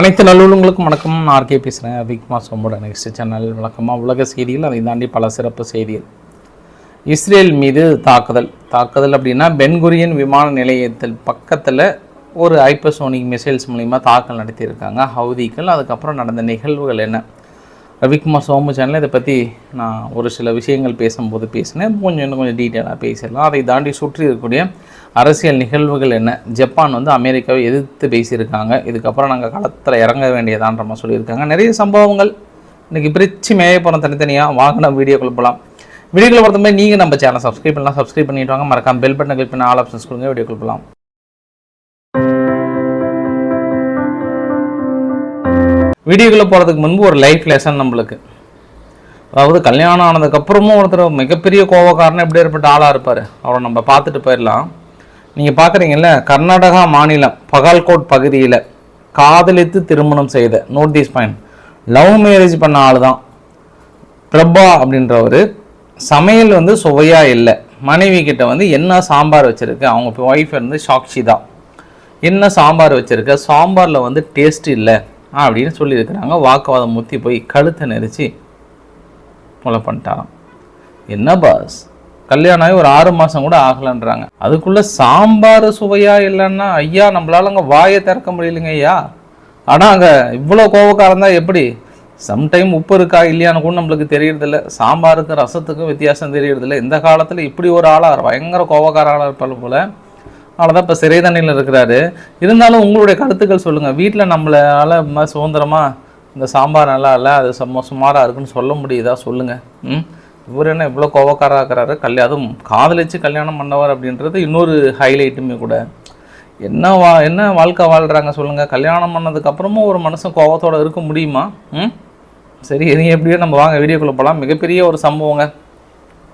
அனைத்து நல்லுள்ளங்களுக்கும் வணக்கம். நான் ஆர்கே பேசுகிறேன். அபிக்மா சோமோட நெக்ஸ்ட் சேனல் வழக்கமாக உலக செய்திகள், அதை தாண்டி பல சிறப்பு செய்திகள். இஸ்ரேல் மீது தாக்குதல் அப்படின்னா பென்குரியன் விமான நிலையத்தில் பக்கத்தில் ஒரு ஹைப்பர்சோனிக் மிசைல்ஸ் மூலிமா தாக்கல் நடத்தியிருக்காங்க ஹவுதிகள். அதுக்கப்புறம் நடந்த நிகழ்வுகள் என்ன? ரவிக்குமா சோமு சேனலில் இதை பற்றி நான் ஒரு சில விஷயங்கள் பேசும்போது பேசினேன். இன்னும் கொஞ்சம் டீட்டெயிலாக பேசிடலாம். அதை தாண்டி சுற்றி இருக்கக்கூடிய அரசியல் நிகழ்வுகள் என்ன? ஜப்பான் அமெரிக்காவை எதிர்த்து பேசியிருக்காங்க. இதுக்கப்புறம் நாங்கள் களத்தில் இறங்க வேண்டியதான்ற மாதிரி சொல்லியிருக்காங்க. நிறைய சம்பவங்கள் இன்றைக்கி பிரித்து மேய போகிறோம் தனித்தனியாக. வாங்கின வீடியோக்குள்ள போகலாம். வீடியோக்குள்ள பொறுத்த மாதிரி நீங்கள் நம்ம சேனல் சப்ஸ்கிரைப் பண்ணலாம், சப்ஸ்கிரைப் பண்ணிட்டு வாங்க. மறக்காம பெல் பட்டனை கிளிக் பண்ணி ஆல் ஆப்ஷன்ஸ் கொடுங்க. வீடியோக்குள்ள போகலாம். வீடியோக்குள்ளே போகிறதுக்கு முன்பு ஒரு லைஃப் லெசன் நம்மளுக்கு. அதாவது கல்யாணம் ஆனதுக்கப்புறமும் ஒருத்தர் மிகப்பெரிய கோபக்காரன் எப்படி ஏற்பட்ட ஆளாக இருப்பார், அவரை நம்ம பார்த்துட்டு போயிடலாம். நீங்கள் பார்க்குறீங்கல்ல, கர்நாடகா மாநிலம் பகால்கோட் பகுதியில் காதலித்து திருமணம் செய்த, note this point, love marriage பண்ண ஆள் தான் பிரபா அப்படின்றவர். சமையல் சுவையாக இல்லை. மனைவி கிட்ட என்ன சாம்பார் வச்சுருக்கு, அவங்க ஒய்ஃப் சாக்ஷி தான், என்ன சாம்பார் வச்சுருக்க, சாம்பாரில் டேஸ்ட் இல்லை அப்படின்னு சொல்லியிருக்கிறாங்க. வாக்குவாதம் முத்தி போய் கழுத்தை நெரிச்சு கொலை பண்ணிட்டாராம். என்ன பாஸ், கல்யாணம் ஆகி ஒரு 6 மாதம் கூட ஆகலைன்றாங்க. அதுக்குள்ளே சாம்பார் சுவையாக இல்லைன்னா ஐயா நம்மளால அங்கே வாயை திறக்க முடியலைங்க ஐயா. ஆனால் அங்கே இவ்வளோ கோபக்காரம் தான் எப்படி? சம்டைம் உப்பு இருக்கா இல்லையான்னு கூட நம்மளுக்கு தெரியறதில்ல. சாம்பாருக்கும் ரசத்துக்கும் வித்தியாசம் தெரியறதில்ல. இந்த காலத்தில் இப்படி ஒரு ஆளாக பயங்கர கோபக்கார ஆளாக இருப்பாள் போல். அவ்வளோதான் இப்போ சிறை தண்ணியில் இருக்கிறாரு. இருந்தாலும் உங்களுடைய கருத்துக்கள் சொல்லுங்கள். வீட்டில் நம்மளால் சுதந்திரமாக இந்த சாம்பார் நல்லா இல்லை, அது சுமாராக இருக்குன்னு சொல்ல முடியுதா? சொல்லுங்கள். இவர் என்ன இவ்வளோ கோபக்காராக இருக்கிறாரு? அதுவும் காதலிச்சு கல்யாணம் பண்ணவர் அப்படின்றது இன்னொரு ஹைலைட்டுமே கூட. என்ன வாழ்க்கை வாழ்கிறாங்க சொல்லுங்கள். கல்யாணம் பண்ணதுக்கப்புறமும் ஒரு மனுஷன் கோபத்தோடு இருக்க முடியுமா? சரி, நீங்கள் எப்படியோ நம்ம வாங்க வீடியோக்குள்ளே போகலாம். மிகப்பெரிய ஒரு சம்பவங்க.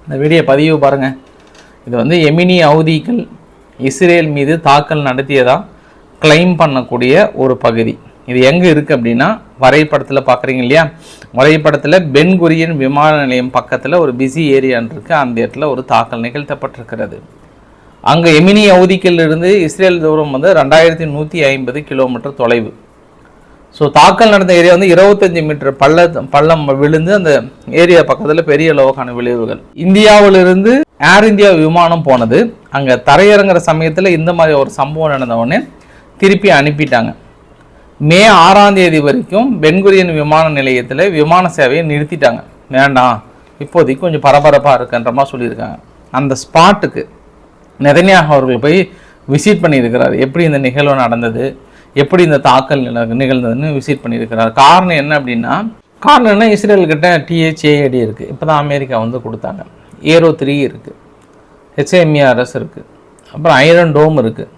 இந்த வீடியோ பதிவு பாருங்கள். இது எமினி ஹவுதிகள் இஸ்ரேல் மீது தாக்கல் நடத்தியதாக கிளைம் பண்ணக்கூடிய ஒரு பகுதி. இது எங்கே இருக்குது அப்படின்னா, வரைபடத்தில் பார்க்குறீங்க இல்லையா, வரைபடத்தில் பென்குரியன் விமான நிலையம் பக்கத்தில் ஒரு பிஸி ஏரியான்னு இருக்குது. அந்த இடத்துல ஒரு தாக்கல் நிகழ்த்தப்பட்டிருக்கிறது. அங்கே எமினி ஹவுதிகளிலிருந்து இஸ்ரேல் தூரம் 2150 கிலோமீட்டர் தொலைவு. ஸோ தாக்கல் நடந்த ஏரியா 25 மீட்டர் பள்ளம் விழுந்து அந்த ஏரியா பக்கத்தில் பெரிய அளவுக்கான விளைவுகள். இந்தியாவிலிருந்து ஏர் இந்தியா விமானம் போனது. அங்கே தரையிறங்குற சமயத்தில் இந்த மாதிரி ஒரு சம்பவம் நடந்தவுடனே திருப்பி அனுப்பிட்டாங்க. மே 6ஆம் தேதி வரைக்கும் பென்குரியன் விமான நிலையத்தில் விமான சேவையை நிறுத்திட்டாங்க. வேண்டாம், இப்போதைக்கு கொஞ்சம் பரபரப்பாக இருக்குன்ற மாதிரி சொல்லியிருக்காங்க. அந்த ஸ்பாட்டுக்கு நெதன்யாகு அவர்கள் போய் விசிட் பண்ணியிருக்கிறார். எப்படி இந்த நிகழ்வு நடந்தது, எப்படி இந்த தாக்கல் நிகழ்ந்ததுன்னு விசிட் பண்ணியிருக்கிறார். காரணம் என்ன இஸ்ரேல்கிட்ட THAAD இருக்குது. இப்போ தான் அமெரிக்கா கொடுத்தாங்க. ஏரோ 3 இருக்குது, HIMARS இருக்குது, அப்புறம் ஐரன் டோம் இருக்குது.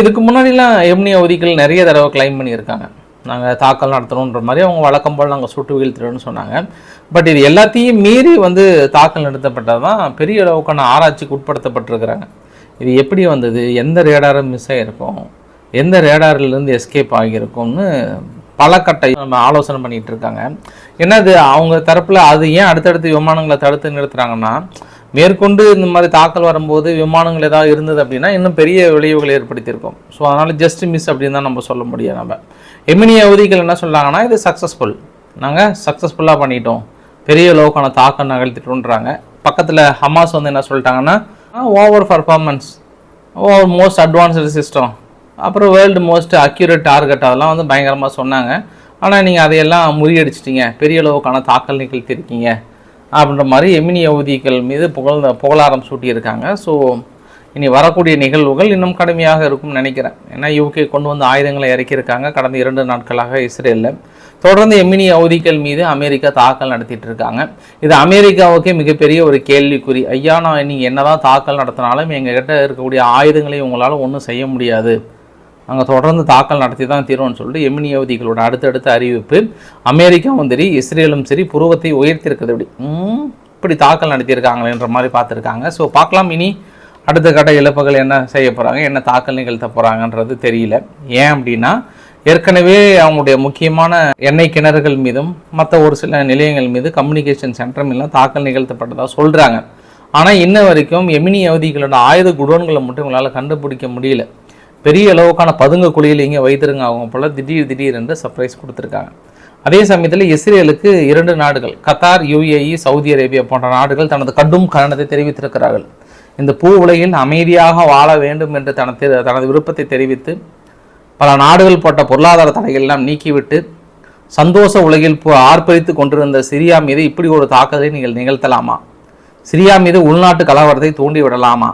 இதுக்கு முன்னாடிலாம் எமினி ஹவுதிகள் நிறைய தடவை கிளைம் பண்ணியிருக்காங்க. நாங்கள் தாக்கல் நடத்தணுன்ற மாதிரி அவங்க வழக்கம் போல் நாங்கள் சுட்டு வீழ்த்துறோன்னு சொன்னாங்க. பட் இது எல்லாத்தையும் மீறி தாக்கல் நடத்தப்பட்டது தான். பெரிய அளவுக்கான ஆராய்ச்சிக்கு உட்படுத்தப்பட்டிருக்கிறாங்க. இது எப்படி வந்தது, எந்த ரேடாரும் மிஸ் ஆகிருக்கும், எந்த ரேடாரிலிருந்து எஸ்கேப் ஆகியிருக்கும்னு பல கட்டை நம்ம ஆலோசனை பண்ணிகிட்டு இருக்காங்க. என்னது அவங்க தரப்பில் அது ஏன் அடுத்தடுத்து விமானங்களை தடுத்து நிறுத்துகிறாங்கன்னா, மேற்கொண்டு இந்த மாதிரி தாக்கல் வரும்போது விமானங்கள் ஏதாவது இருந்தது அப்படின்னா இன்னும் பெரிய விளைவுகளை ஏற்படுத்தியிருக்கோம். ஸோ அதனால் ஜஸ்ட் மிஸ் அப்படின்னு தான் நம்ம சொல்ல முடியும். நம்ம எமினி ஹவுதிகள் என்ன சொல்கிறாங்கன்னா, இது சக்ஸஸ்ஃபுல், நாங்கள் சக்ஸஸ்ஃபுல்லாக பண்ணிட்டோம், பெரிய அளவுக்கான தாக்கம் நிகழ்த்திட்டோன்றாங்க. பக்கத்தில் ஹமாஸ் என்ன சொல்லிட்டாங்கன்னா, over performance, most advanced system, அப்புறம் வேர்ல்டு மோஸ்ட் அக்யூரேட் டார்கெட், அதெல்லாம் பயங்கரமாக சொன்னாங்க. ஆனால் நீங்கள் அதையெல்லாம் முறியடிச்சிட்டிங்க, பெரிய அளவுக்கான தாக்கல் நிகழ்த்தியிருக்கீங்க அப்படின்ற மாதிரி எமினி ஹவுதிகள் மீது புகழாரம் சூட்டியிருக்காங்க. ஸோ இனி வரக்கூடிய நிகழ்வுகள் இன்னும் கடுமையாக இருக்கும்னு நினைக்கிறேன். ஏன்னா UK கொண்டு ஆயுதங்களை இறக்கியிருக்காங்க கடந்த 2 நாட்களாக இஸ்ரேலில். தொடர்ந்து எமினி ஹவுதிகள் மீது அமெரிக்கா தாக்கல் நடத்திட்டு இருக்காங்க. இது அமெரிக்காவுக்கே மிகப்பெரிய ஒரு கேள்விக்குறி. ஐயா, நான் நீங்கள் என்ன தான் தாக்கல் நடத்தினாலும் எங்ககிட்ட இருக்கக்கூடிய ஆயுதங்களை உங்களால் ஒன்றும் செய்ய முடியாது, நாங்கள் தொடர்ந்து தாக்கல் நடத்தி தான் தீர்வோம்னு சொல்லிட்டு எமினி ஹவுதிகளோட அடுத்தடுத்த அறிவிப்பு. அமெரிக்காவும் சரி இஸ்ரேலும் சரி புருவத்தை உயர்த்திருக்கிறது. இப்படி தாக்கல் நடத்தியிருக்காங்களேன்ற மாதிரி பார்த்துருக்காங்க. ஸோ பார்க்கலாம் இனி அடுத்த கட்ட இழப்புகள் என்ன செய்ய போகிறாங்க, என்ன தாக்கல் நிகழ்த்த போகிறாங்கன்றது தெரியல. ஏன் அப்படின்னா, ஏற்கனவே அவங்களுடைய முக்கியமான எண்ணெய் கிணறுகள் மீதும் மற்ற ஒரு சில நிலையங்கள் மீது கம்யூனிகேஷன் சென்டர் மீதும் தாக்கல் நிகழ்த்தப்பட்டதாக சொல்கிறாங்க. ஆனால் இன்ன வரைக்கும் எமினி ஹவுதிகளோட ஆயுத குடோன்களை மட்டும் இவங்களால் கண்டுபிடிக்க முடியல. பெரிய அளவுக்கான பதுங்க குழியில் இங்கே வைத்திருங்க அவங்க போல் திடீர் என்று சர்ப்ரைஸ் கொடுத்துருக்காங்க. அதே சமயத்தில் இஸ்ரேலுக்கு 2 நாடுகள் கத்தார், UAE, சவுதி அரேபியா போன்ற நாடுகள் தனது கடும் கண்டனத்தை தெரிவித்திருக்கிறார்கள். இந்த பூ உலகில் அமைதியாக வாழ வேண்டும் என்று தனது விருப்பத்தை தெரிவித்து பல நாடுகள் போட்ட பொருளாதார தடைகள் எல்லாம் நீக்கிவிட்டு சந்தோஷ உலகில் ஆர்ப்பரித்து கொண்டிருந்த சிரியா மீது இப்படி ஒரு தாக்குதலை நீங்கள் நிகழ்த்தலாமா? சிரியா மீது உள்நாட்டு கலவரத்தை தூண்டிவிடலாமா?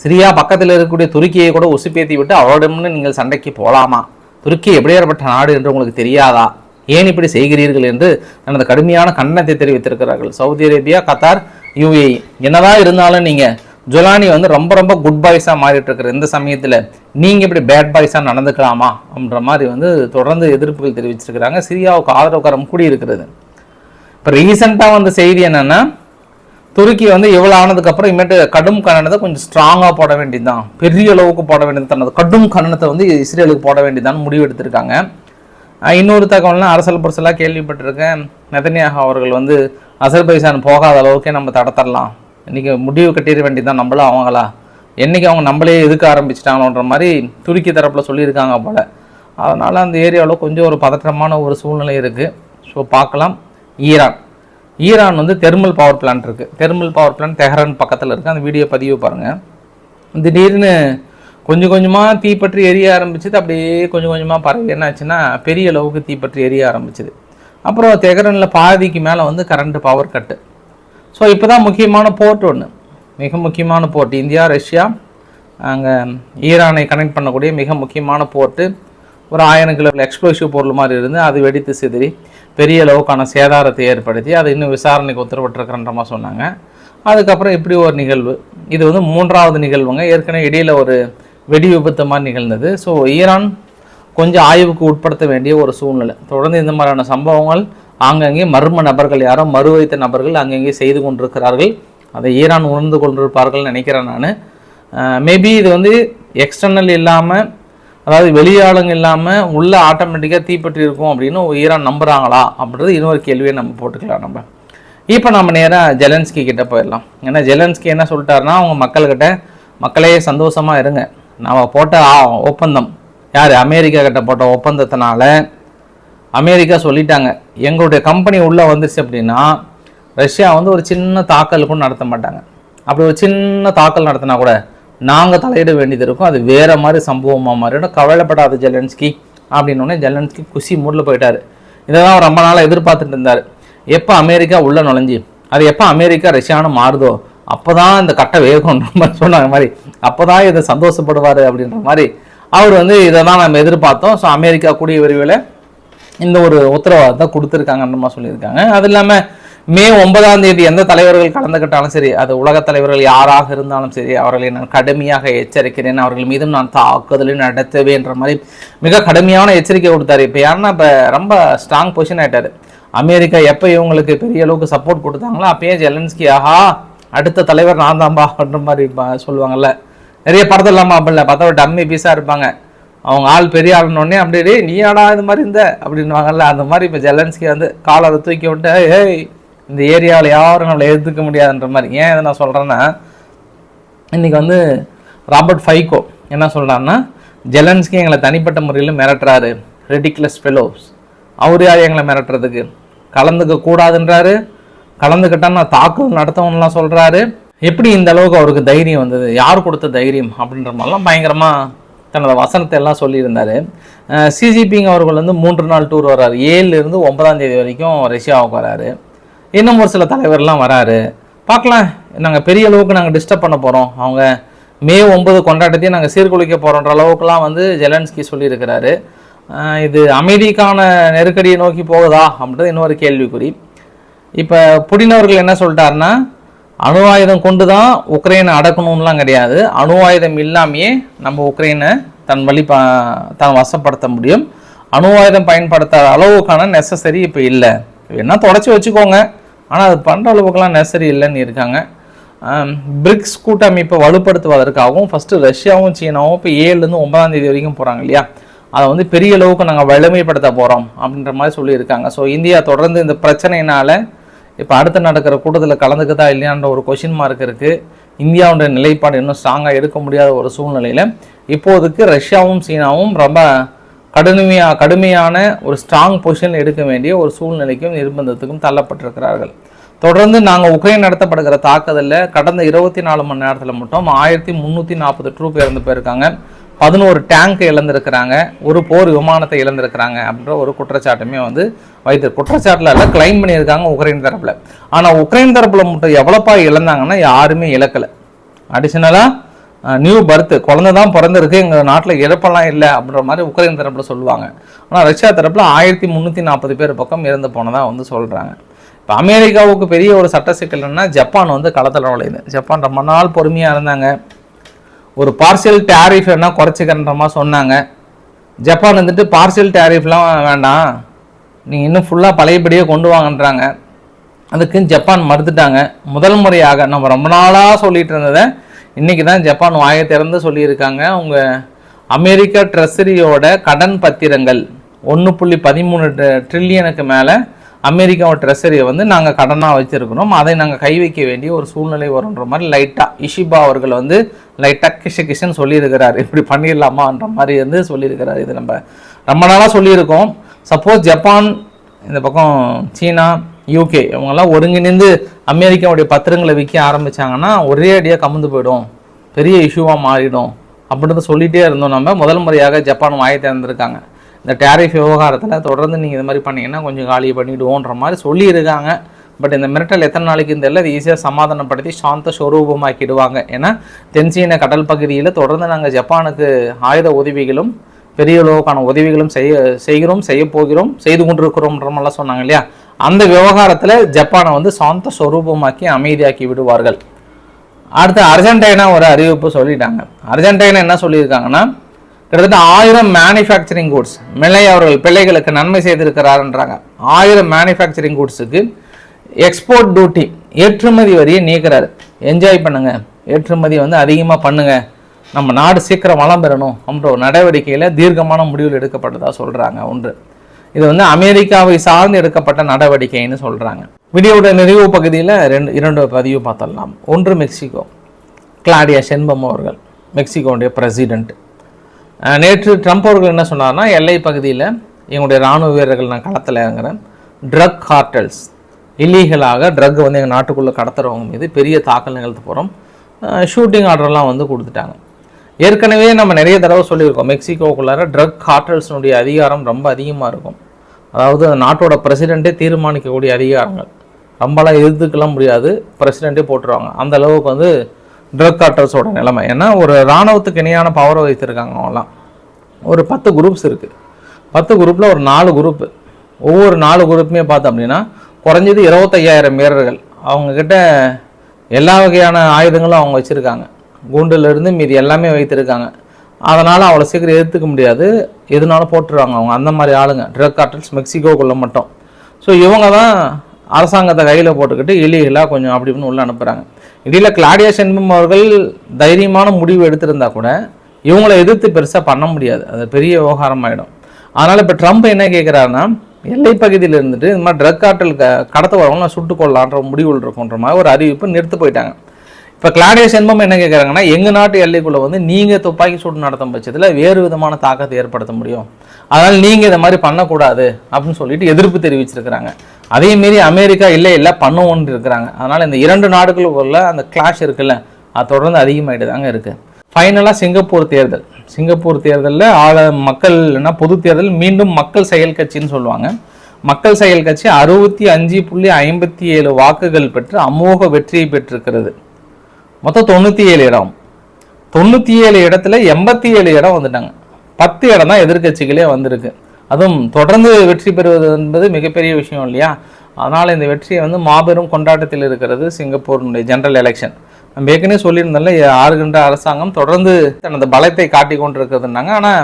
சிரியா பக்கத்தில் இருக்கக்கூடிய துருக்கியை கூட உசுப்பேத்தி விட்டு அவரிடம்னு நீங்கள் சண்டைக்கு போகலாமா? துருக்கி எப்படியேற்பட்ட நாடு என்று உங்களுக்கு தெரியாதா? ஏன் இப்படி செய்கிறீர்கள் என்று தனது கடுமையான கண்டனத்தை தெரிவித்திருக்கிறார்கள். Saudi Arabia, Qatar, UAE. என்னதான் இருந்தாலும் நீங்கள் ஜொலானி வந்து ரொம்ப ரொம்ப குட் பாய்ஸாக மாறிட்டு இருக்கிற இந்த சமயத்தில் நீங்கள் இப்படி பேட் பாய்ஸாக நடந்துக்கலாமா அப்படின்ற மாதிரி வந்து தொடர்ந்து எதிர்ப்புகள் தெரிவிச்சிருக்கிறாங்க. சிரியாவுக்கு ஆதரவு கரம் கூடி இருக்கிறது. இப்போ ரீசெண்டாக வந்த செய்தி என்னென்னா, துருக்கி வந்து இவ்வளோ ஆனதுக்கப்புறம் இனிமேட்டு கடும் கண்டனத்தை கொஞ்சம் ஸ்ட்ராங்காக போட வேண்டியதுதான், பெரிய அளவுக்கு போட வேண்டியது, தனது கடும் கண்டனத்தை வந்து இஸ்ரேலுக்கு போட வேண்டியதான்னு முடிவு எடுத்திருக்காங்க. இன்னொரு தகவல்னா அரசல் புரசலாக கேள்விப்பட்டிருக்கேன், நெதன்யாகு அவர்கள் வந்து அசர்பைசான் போகாத அளவுக்கே நம்ம தடத்தரலாம், இன்றைக்கி முடிவு கட்டிட வேண்டியதான் நம்மளா அவங்களா, என்றைக்கு அவங்க நம்மளே எதுக்க ஆரம்பிச்சிட்டாங்களோன்ற மாதிரி துருக்கி தரப்பில் சொல்லியிருக்காங்க போல். அதனால் அந்த ஏரியாவில் கொஞ்சம் ஒரு பதற்றமான ஒரு சூழ்நிலை இருக்குது. ஸோ பார்க்கலாம். ஈரான் வந்து தெர்மல் பவர் பிளான்ட் இருக்குது. தெர்மல் பவர் பிளான்ட் தெஹரான் பக்கத்தில் இருக்குது. அந்த வீடியோ பதிவு பாருங்கள். திடீர்னு கொஞ்சம் கொஞ்சமாக தீப்பற்றி எரிய ஆரம்பிச்சது. அப்படியே கொஞ்சம் கொஞ்சமாக பரவி என்னாச்சுன்னா பெரிய அளவுக்கு தீப்பற்றி எரிய ஆரம்பிச்சிது. அப்புறம் தெஹரானில் பாதிக்கு மேலே வந்து கரண்ட்டு பவர் கட்டு. ஸோ இப்போ தான் முக்கியமான போர்ட் ஒன்று, மிக முக்கியமான போர்ட், இந்தியா, ரஷ்யா, அங்கே ஈரானை கனெக்ட் பண்ணக்கூடிய மிக முக்கியமான போர்ட்டு ஒரு 1000 கிலோ எக்ஸ்ப்ளோசிவ் பொருள் மாதிரி இருந்து அது வெடித்து சிதறி பெரிய அளவுக்கான சேதாரத்தை ஏற்படுத்தி அது இன்னும் விசாரணைக்கு உத்தரவிட்டிருக்கிறன்ற மாதிரி சொன்னாங்க. அதுக்கப்புறம் இப்படி ஒரு நிகழ்வு, இது வந்து 3வது நிகழ்வுங்க. ஏற்கனவே இடையில் ஒரு வெடி விபத்து மாதிரி நிகழ்ந்தது. ஸோ ஈரான் கொஞ்சம் ஆய்வுக்கு உட்படுத்த வேண்டிய ஒரு சூழ்நிலை. தொடர்ந்து இந்த மாதிரியான சம்பவங்கள் ஆங்கங்கே மர்ம நபர்கள், யாரோ மறு வைத்த நபர்கள் அங்கங்கே செய்து கொண்டிருக்கிறார்கள். அதை ஈரான் உணர்ந்து கொண்டிருப்பார்கள் நினைக்கிறேன் நான். மேபி இது வந்து எக்ஸ்டர்னல் இல்லாமல், அதாவது வெளியாளுங்க இல்லாமல் உள்ள ஆட்டோமேட்டிக்காக தீப்பற்றி இருக்கும் அப்படின்னு ஈரான் நம்புகிறாங்களா அப்படின்றது இன்னொரு கேள்வியை நம்ம போட்டுக்கலாம். நம்ம இப்போ நம்ம நேராக ஜெலன்ஸ்கி கிட்டே போயிடலாம். ஏன்னா ஜெலன்ஸ்கி என்ன சொல்லிட்டாருன்னா, அவங்க மக்கள்கிட்ட, மக்களே சந்தோஷமாக இருங்க, நம்ம போட்ட ஒப்பந்தம், யார் அமெரிக்கா கிட்ட போட்ட ஒப்பந்தத்தினால அமெரிக்கா சொல்லிட்டாங்க, எங்களுடைய கம்பெனி உள்ளே வந்துருச்சு அப்படின்னா ரஷ்யா வந்து ஒரு சின்ன தாக்கல் கூட நடத்த மாட்டாங்க. அப்படி ஒரு சின்ன தாக்கல் நடத்தினா கூட நாங்கள் தலையிட வேண்டியது இருக்கும், அது வேறு மாதிரி சம்பவமாக மாறிடும், கவலைப்படாத ஜெலன்ஸ்கி அப்படின்னோடனே ஜெலன்ஸ்கி குஷி மூடில் போயிட்டார். இதை தான் ரொம்ப நாளாக எதிர்பார்த்துட்டு இருந்தார். எப்போ அமெரிக்கா உள்ளே நுழைஞ்சி அது எப்போ அமெரிக்கா ரஷ்யானு மாறுதோ அப்போ தான் இந்த கட்டை வேகம்ன்ற மாதிரி சொன்னாங்க மாதிரி, அப்போ தான் இதை சந்தோஷப்படுவார் அப்படின்ற மாதிரி அவர் வந்து இதை தான் நம்ம எதிர்பார்த்தோம். ஸோ அமெரிக்கா கூடிய விரைவில் இந்த ஒரு உத்தரவாதத்தை கொடுத்துருக்காங்கன்ற மாதிரி சொல்லியிருக்காங்க. அது இல்லாமல் மே 9ஆம் தேதி எந்த தலைவர்கள் கலந்துக்கிட்டாலும் சரி, அது உலகத் தலைவர்கள் யாராக இருந்தாலும் சரி, அவர்களை நான் கடுமையாக எச்சரிக்கிறேன், அவர்கள் மீதும் நான் தாக்குதலை நடத்துவேன்ற மாதிரி மிக கடுமையான எச்சரிக்கை கொடுத்தாரு. இப்போ யாருன்னா இப்போ ரொம்ப ஸ்ட்ராங் பொசிஷன் ஆகிட்டார். அமெரிக்கா எப்போ இவங்களுக்கு பெரிய அளவுக்கு சப்போர்ட் கொடுத்தாங்களோ அப்பயே ஜெலன்ஸ்கி ஆஹா அடுத்த தலைவர் நான் தான்பா அப்படின்ற மாதிரி சொல்லுவாங்கல்ல, நிறைய படத்தில்லாமா அப்படில்ல, பார்த்தா ஒரு டம்மி பீஸாக இருப்பாங்க, அவங்க ஆள் பெரிய ஆளுனோடனே அப்படியே நீ ஆடா இது மாதிரி இந்த அப்படின்வாங்கல்ல, அந்த மாதிரி இப்போ ஜெலன்ஸ்கி வந்து காலரை தூக்கி விட்டு ஏய் இந்த ஏரியாவில் யாரும் நம்மளை எதிர்க்க முடியாதுன்ற மாதிரி. ஏன் இதை நான் சொல்கிறேன்னா, இன்றைக்கி வந்து ராபர்ட் ஃபைகோ என்ன சொல்கிறாருன்னா, ஜெலன்ஸ்கி எங்களை தனிப்பட்ட முறையில் மிரட்டுறாரு, ரெடிகுலஸ் ஃபெலோஸ், அவர் யார் எங்களை மிரட்டுறதுக்கு, கலந்துக்க கூடாதுன்றாரு, கலந்துக்கிட்டால் நான் தாக்குதல் நடத்தவன்லாம் சொல்கிறாரு. எப்படி இந்த அளவுக்கு அவருக்கு தைரியம் வந்தது, யார் கொடுத்த தைரியம் அப்படின்ற மாதிரிலாம் பயங்கரமாக தன்னோட வசனத்தை எல்லாம் சொல்லியிருந்தார். சிஜிபிங் அவர்கள் வந்து 3 நாள் டூர் வர்றாரு. 7லேருந்து 9ஆம் தேதி வரைக்கும் ரஷ்யாவுக்கு வராரு. இன்னும் ஒரு சில தலைவர்லாம் வராரு. பார்க்கலாம், நாங்கள் பெரிய அளவுக்கு நாங்கள் டிஸ்டர்ப் பண்ண போகிறோம், அவங்க மே 9 கொண்டாட்டத்தையும் நாங்கள் சீர்குலைக்க போகிறோன்ற அளவுக்குலாம் வந்து ஜெலன்ஸ்கி சொல்லியிருக்கிறாரு. இது அமைதிக்கான நெருக்கடியை நோக்கி போகுதா அப்படின்றது இன்னொரு கேள்விக்குறி. இப்போ புடின் அவர்கள் என்ன சொல்லிட்டாருன்னா, அணு ஆயுதம் கொண்டு தான் உக்ரைனை அடக்கணும்லாம் கிடையாது, அணு ஆயுதம் இல்லாமையே நம்ம உக்ரைனை தன் வசப்படுத்த முடியும், அணு ஆயுதம் பயன்படுத்தாத அளவுக்கான நெசசரி இப்போ இல்லை, வேணா தொடச்சி வச்சுக்கோங்க, ஆனால் அது பண்ணுற அளவுக்குலாம் நெசசரி இல்லைன்னு இருக்காங்க. பிரிக்ஸ் கூட்டமைப்பை வலுப்படுத்துவதற்காகவும் ஃபஸ்ட்டு ரஷ்யாவும் சீனாவும் இப்போ 7லேருந்து 9ஆம் தேதி வரைக்கும் போகிறாங்க இல்லையா, அதை வந்து பெரிய அளவுக்கு நாங்கள் வலிமைப்படுத்த போகிறோம் அப்படின்ற மாதிரி சொல்லியிருக்காங்க. ஸோ இந்தியா தொடர்ந்து இந்த பிரச்சனையினால் இப்போ அடுத்து நடக்கிற கூட்டத்தில் கலந்துக்குதா இல்லையான்ற ஒரு கொஷின் மார்க் இருக்குது. இந்தியாவுடைய நிலைப்பாடு இன்னும் ஸ்ட்ராங்காக எடுக்க முடியாத ஒரு சூழ்நிலையில் இப்போதுக்கு ரஷ்யாவும் சீனாவும் ரொம்ப கடுமையான ஒரு ஸ்ட்ராங் பொசிஷன் எடுக்க வேண்டிய ஒரு சூழ்நிலைக்கும் நிர்பந்தத்துக்கும் தள்ளப்பட்டிருக்கிறார்கள். தொடர்ந்து நாங்கள் உக்ரைன் நடத்தப்படுகிற தாக்குதலில் கடந்த 24 மணி நேரத்தில் மட்டும் 1340 ட்ரூப் இறந்து போயிருக்காங்க, 11 டேங்க் இழந்திருக்கிறாங்க, ஒரு போர் விமானத்தை இழந்திருக்கிறாங்க அப்படின்ற ஒரு குற்றச்சாட்டுமே வந்து குற்றச்சாட்டில் எல்லாம் கிளைம் பண்ணியிருக்காங்க உக்ரைன் தரப்பில். ஆனால் உக்ரைன் தரப்பில் மட்டும் எவ்வளோப்பா இழந்தாங்கன்னா யாருமே இழக்கலை. அடிஷ்னலாக நியூ பர்த் குழந்தை தான் பிறந்திருக்கு, எங்கள் நாட்டில் இழப்பெல்லாம் இல்லை அப்படின்ற மாதிரி உக்ரைன் தரப்பில் சொல்லுவாங்க. ஆனால் ரஷ்யா தரப்பில் 1340 பேர் பக்கம் இறந்து போனதாக வந்து சொல்கிறாங்க. இப்போ அமெரிக்காவுக்கு பெரிய ஒரு சட்ட சிக்கல்னா ஜப்பான் வந்து களத்தில் நுழையுது. ஜப்பான் ரொம்ப நாள் பொறுமையாக இருந்தாங்க, ஒரு பார்சியல் டேரிஃப் என்ன குறைச்சிக்கிறன்ற மாதிரி சொன்னாங்க. ஜப்பான் வந்துட்டு பார்சியல் டேரிஃப்லாம் வேண்டாம், நீங்கள் இன்னும் ஃபுல்லாக பழையபடியே கொண்டு வாங்கன்றாங்க. அதுக்கு ஜப்பான் மறுத்துட்டாங்க. முதல் முறையாக நம்ம ரொம்ப நாளாக சொல்லிட்டு இருந்ததை இன்றைக்கி தான் ஜப்பான் வாயை திறந்து சொல்லியிருக்காங்க. உங்கள் அமெரிக்கா ட்ரெஸரியோட கடன் பத்திரங்கள் 1.13 ட்ரில்லியனுக்கு மேலே அமெரிக்காவோட ட்ரெஸரியை வந்து நாங்கள் கடனாக வச்சுருக்கிறோம், அதை நாங்கள் கை வைக்க வேண்டிய ஒரு சூழ்நிலை வரும்ன்ற மாதிரி லைட்டாக இஷிபா அவர்கள் வந்து லைட்டாக கிஷன்னு சொல்லியிருக்கிறார். இப்படி பண்ணிடலாமான்ற மாதிரி வந்து சொல்லியிருக்கிறார். இது நம்ம ரொம்ப நாளாக சொல்லியிருக்கோம். சப்போஸ் ஜப்பான், இந்த பக்கம் சீனா, யூகே இவங்கெல்லாம் ஒருங்கிணைந்து அமெரிக்காவுடைய பத்திரங்களை விற்க ஆரம்பித்தாங்கன்னா ஒரே அடியாக கமுந்து போயிடும், பெரிய இஷ்யூவாக மாறிடும் அப்படின்னு சொல்லிகிட்டே இருந்தோம். நம்ம முதல் முறையாக ஜப்பான் வாயை திறந்திருக்காங்க. இந்த டேரிஃப் விவகாரத்தில் தொடர்ந்து நீங்கள் இது மாதிரி பண்ணிங்கன்னா கொஞ்சம் காலி பண்ணிவிடுவோன்ற மாதிரி சொல்லியிருக்காங்க. பட் இந்த மிரட்டல் எத்தனை நாளைக்கு தெரியல. இது ஈஸியாக சமாதானப்படுத்தி சாந்த ஸ்வரூபமாக்கிடுவாங்க. ஏன்னா தென்சீன கடல் பகுதியில் தொடர்ந்து நாங்கள் ஜப்பானுக்கு ஆயுத உதவிகளும் பெரிய அளவுக்கான உதவிகளும் செய்ய போகிறோம், செய்து கொண்டிருக்கிறோம்ன்ற மாதிரிலாம் சொன்னாங்க இல்லையா. அந்த விவகாரத்தில் ஜப்பானை வந்து சாந்த ஸ்வரூபமாக்கி அமைதியாக்கி விடுவார்கள். அடுத்து அர்ஜென்டினா ஒரு அறிவிப்பு சொல்லிட்டாங்க. அர்ஜென்டினா என்ன சொல்லியிருக்காங்கன்னா, கிட்டத்தட்ட 1000 மேனுஃபேக்சரிங் கூட்ஸ் மில்லை அவர்கள் பிள்ளைகளுக்கு நன்மை செய்திருக்கிறாருன்றாங்க. 1000 மேனுஃபேக்சரிங் கூட்ஸுக்கு எக்ஸ்போர்ட் டியூட்டி ஏற்றுமதி வரியை நீக்கிறாரு. என்ஜாய் பண்ணுங்க, ஏற்றுமதி வந்து அதிகமாக பண்ணுங்க, நம்ம நாடு சீக்கிரம் வளம் பெறணும் அப்படின்ற ஒரு நடவடிக்கையில் தீர்க்கமான முடிவுகள் எடுக்கப்பட்டதாக சொல்கிறாங்க. ஒன்று, இது வந்து அமெரிக்காவை சார்ந்து எடுக்கப்பட்ட நடவடிக்கைன்னு சொல்கிறாங்க. வீடியோட நிறைவு பகுதியில் இரண்டு பதிவு பார்த்துடலாம். ஒன்று, மெக்சிகோ. கிளாடியா ஷென்பம் அவர்கள், மெக்சிகோடைய பிரசிடென்ட், நேற்று ட்ரம்ப் அவர்கள் என்ன சொன்னார்னா, எல்லை பகுதியில் எங்களுடைய இராணுவ வீரர்கள் நான் களத்தில் இறங்குறேன், ட்ரக் கார்டல்ஸ் இல்லீகலாக ட்ரக் வந்து எங்கள் நாட்டுக்குள்ளே கடத்துறவங்க மீது பெரிய தாக்கல் நிகழ்த்து போகிறோம், ஷூட்டிங் ஆர்டர்லாம் வந்து கொடுத்துட்டாங்க. ஏற்கனவே நம்ம நிறைய தடவை சொல்லியிருக்கோம், மெக்சிகோக்குள்ளார ட்ரக் கார்டல்ஸினுடைய அதிகாரம் ரொம்ப அதிகமாக இருக்கும். அதாவது நாட்டோட பிரசிடெண்ட்டே தீர்மானிக்கக்கூடிய அதிகாரங்கள், ரொம்பலாம் எதிர்த்துக்கலாம் முடியாது, பிரசிடெண்ட்டே போட்டுருவாங்க. அந்த அளவுக்கு வந்து ட்ரக் கார்டல்ஸோட நிலைமை. ஏன்னா ஒரு இராணுவத்துக்கு இணையான பவரை வைத்திருக்காங்க. அவங்களாம் ஒரு 10 குரூப்ஸ் இருக்குது. 10 குரூப்பில் ஒரு 4 குரூப்பு, ஒவ்வொரு 4 குரூப்புமே பார்த்தோம் அப்படின்னா குறைஞ்சது 25,000 வீரர்கள். அவங்கக்கிட்ட எல்லா வகையான ஆயுதங்களும் அவங்க வச்சுருக்காங்க, குண்டுலேருந்து மீதி எல்லாமே வைத்திருக்காங்க. அதனால் அவ்வளோ சீக்கிரம் எதிர்த்துக்க முடியாது, எதுனாலும் போட்டுருவாங்க அவங்க. அந்த மாதிரி ஆளுங்க ட்ரக் கார்டல்ஸ் மெக்சிகோக்குள்ளே மட்டும். ஸோ இவங்க தான் அரசாங்கத்தை கையில் போட்டுக்கிட்டு இல்லீகலாக கொஞ்சம் அப்படி இப்படின்னு உள்ளே அனுப்புகிறாங்க. இடையில் கிளாடியா ஷென்பம் அவர்கள் தைரியமான முடிவு எடுத்திருந்தா கூட இவங்களை எதிர்த்து பெருசாக பண்ண முடியாது, அது பெரிய விவகாரம் ஆகிடும். அதனால் இப்போ ட்ரம்ப் என்ன கேட்குறாருன்னா, எல்லை பகுதியில் இருந்துட்டு இந்த மாதிரி ட்ரக் கார்டல் கடத்த வரவங்க சுட்டு கொள்ளலான்ற முடிவுகள் இருக்குன்ற மாதிரி ஒரு அறிவிப்பு நிறுத்து போயிட்டாங்க. இப்போ கிளாடியா ஷென்பம் என்ன கேட்குறாங்கன்னா, எங்கள் நாட்டு எல்லைக்குள்ளே வந்து நீங்கள் துப்பாக்கி சூடு நடத்தும் பட்சத்தில் வேறு விதமான தாக்கத்தை ஏற்படுத்த முடியும், அதனால் நீங்கள் இதை மாதிரி பண்ணக்கூடாது அப்படின்னு சொல்லிட்டு எதிர்ப்பு தெரிவிச்சிருக்கிறாங்க. அதேமாரி அமெரிக்கா இல்லை பண்ணுவோன்னு இருக்கிறாங்க. அதனால் இந்த 2 நாடுகளுக்குள்ள அந்த கிளாஷ் இருக்குல்ல, அது தொடர்ந்து அதிகமாகிட்டு தாங்க இருக்குது. ஃபைனலாக சிங்கப்பூர் தேர்தலில் மக்கள்னா பொது தேர்தல் மீண்டும் மக்கள் செயல் கட்சின்னு சொல்லுவாங்க. மக்கள் செயல் கட்சி 65.57 வாக்குகள் பெற்று அமோக வெற்றியை பெற்றிருக்கிறது. மொத்தம் 97 இடம், 97 இடத்துல 87 இடம் வந்துட்டாங்க. 10 இடம் தான் எதிர்கட்சிகளே வந்திருக்கு. அதுவும் தொடர்ந்து வெற்றி பெறுவது என்பது மிகப்பெரிய விஷயம் இல்லையா. அதனால் இந்த வெற்றியை வந்து மாபெரும் கொண்டாட்டத்தில் இருக்கிறது சிங்கப்பூரினுடைய ஜெனரல் எலெக்ஷன். நம்ம ஏற்கனவே சொல்லியிருந்தால ஆறுகின்ற அரசாங்கம் தொடர்ந்து தனது பலத்தை காட்டி கொண்டிருக்கிறதுனாங்க. ஆனால்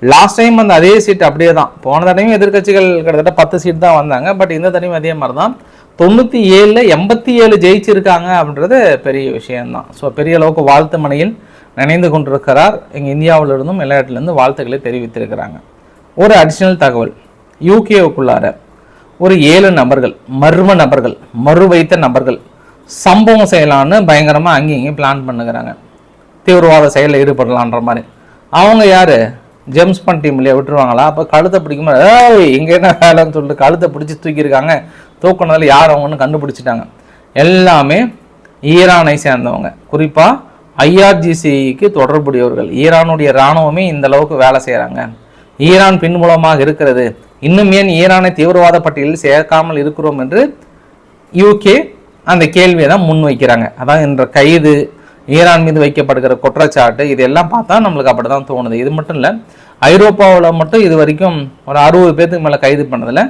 லாஸ்ட் டைம் அந்த அதே சீட் அப்படியே தான். போன தடவையும் எதிர்கட்சிகள் கிட்டத்தட்ட 10 சீட் தான் வந்தாங்க. பட் இந்த தடவையும் அதே மாதிரி தான் 97ல் 87 ஜெயிச்சிருக்காங்க அப்படின்றது பெரிய விஷயம்தான். ஸோ பெரிய அளவுக்கு வாழ்த்து மனையில் நினைந்து கொண்டிருக்கிறார். எங்கள் இந்தியாவிலிருந்தும் எல்லா இடத்துலேருந்து வாழ்த்துக்களை தெரிவித்திருக்கிறாங்க. ஒரு அடிஷ்னல் தகவல், யூகேவுக்குள்ளார ஒரு 7 நபர்கள் மர்ம நபர்கள் மறு வைத்த நபர்கள் சம்பவம் செய்யலான்னு பயங்கரமாக அங்கேயும் இங்கேயும் பிளான் பண்ணுகிறாங்க. தீவிரவாத செயலில் ஈடுபடலான்ற மாதிரி. அவங்க யார்? ஜேம்ஸ் பாண்ட் டீம் இல்லையா, விட்டுருவாங்களா? அப்போ கழுத்தை பிடிக்குமா, இங்கே என்ன வேலைன்னு சொல்லிட்டு கழுத்தை பிடிச்சி தூக்கியிருக்காங்க. தூக்கினதில் யார் அவங்கன்னு கண்டுபிடிச்சிட்டாங்க. எல்லாமே ஈரானை சேர்ந்தவங்க, குறிப்பாக IRGCக்கு தொடர்புடையவர்கள். ஈரானுடைய இராணுவமே இந்த அளவுக்கு வேலை செய்கிறாங்க. ஈரான் பின்புலமாக இருக்கிறது. இன்னும் ஏன் ஈரானை தீவிரவாத பட்டியலில் சேர்க்காமல் இருக்கிறோம் என்று UK அந்த கேள்வியை தான் முன்வைக்கிறாங்க. அதான் என்ற கைது, ஈரான் மீது வைக்கப்படுகிற குற்றச்சாட்டு, இதெல்லாம் பார்த்தா நம்மளுக்கு அப்படி தான் தோணுது. இது மட்டும் இல்லை, ஐரோப்பாவில் மட்டும் இது வரைக்கும் ஒரு 60 பேர்த்துக்கு மேலே கைது பண்ணதில்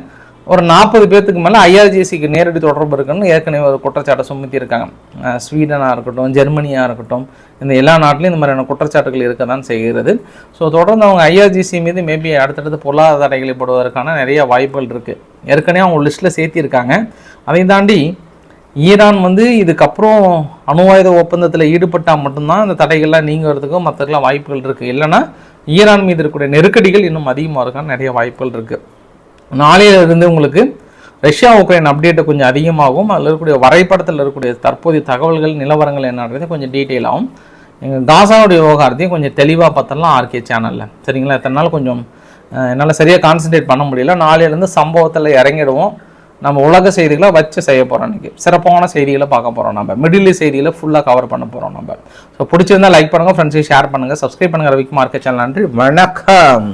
ஒரு 40 பேர்த்துக்கு மேலே IRGCக்கு நேரடி தொடர்பு இருக்குன்னு ஏற்கனவே ஒரு குற்றச்சாட்டை சுமத்தியிருக்காங்க. ஸ்வீடனாக இருக்கட்டும், ஜெர்மனியாக இருக்கட்டும், இந்த எல்லா நாட்டிலையும் இந்த மாதிரியான குற்றச்சாட்டுகள் இருக்க தான் செய்கிறது. ஸோ தொடர்ந்து அவங்க IRGC மீது மேபி அடுத்தடுத்து பொருளாதார தடைகளை போடுவதற்கான நிறைய வாய்ப்புகள் இருக்குது. ஏற்கனவே அவங்க லிஸ்ட்டில் சேர்த்திருக்காங்க. அதை தாண்டி ஈரான் இதுக்கப்புறம் அணு ஆயுத ஒப்பந்தத்தில் ஈடுபட்டால் மட்டும்தான் இந்த தடைகள்லாம் நீங்கிறதுக்கும் மற்றதுக்கெல்லாம் வாய்ப்புகள் இருக்குது. இல்லைன்னா ஈரான் மீது இருக்கக்கூடிய நெருக்கடிகள் இன்னும் அதிகமாக இருக்கான்னு நிறைய வாய்ப்புகள் இருக்குது. நாளையிலிருந்து உங்களுக்கு ரஷ்யா உக்ரைன் அப்டேட்டு கொஞ்சம் அதிகமாகும். அதில் இருக்கக்கூடிய வரைபடத்தில் இருக்கக்கூடிய தற்போதைய தகவல்கள், நிலவரங்கள் என்னன்றது கொஞ்சம் டீட்டெயிலாகும். எங்கள் காசாவுடைய விவகாரத்தையும் கொஞ்சம் தெளிவாக பார்த்தலாம் RK சேனலில். சரிங்களா? இத்தனை நாள் கொஞ்சம் என்னால் சரியாக கான்சன்ட்ரேட் பண்ண முடியல. நாளையிலேருந்து சம்பவத்தில் இறங்கிடுவோம். நம்ம உலக செய்திகளை வச்சு செய்ய போகிறோம். இன்றைக்கி சிறப்பான செய்திகளை பார்க்க போகிறோம். நம்ம மிடில் ஈஸ்ட் செய்திகளை ஃபுல்லாக கவர் பண்ண போகிறோம். நம்ம ஸோ பிடிச்சிருந்தால் லைக் பண்ணுங்கள், ஃப்ரெண்ட்ஸையும் ஷேர் பண்ணுங்கள், சப்ஸ்கிரைப் பண்ணுங்கள். Ravikumar RK channel. நன்றி, வணக்கம்.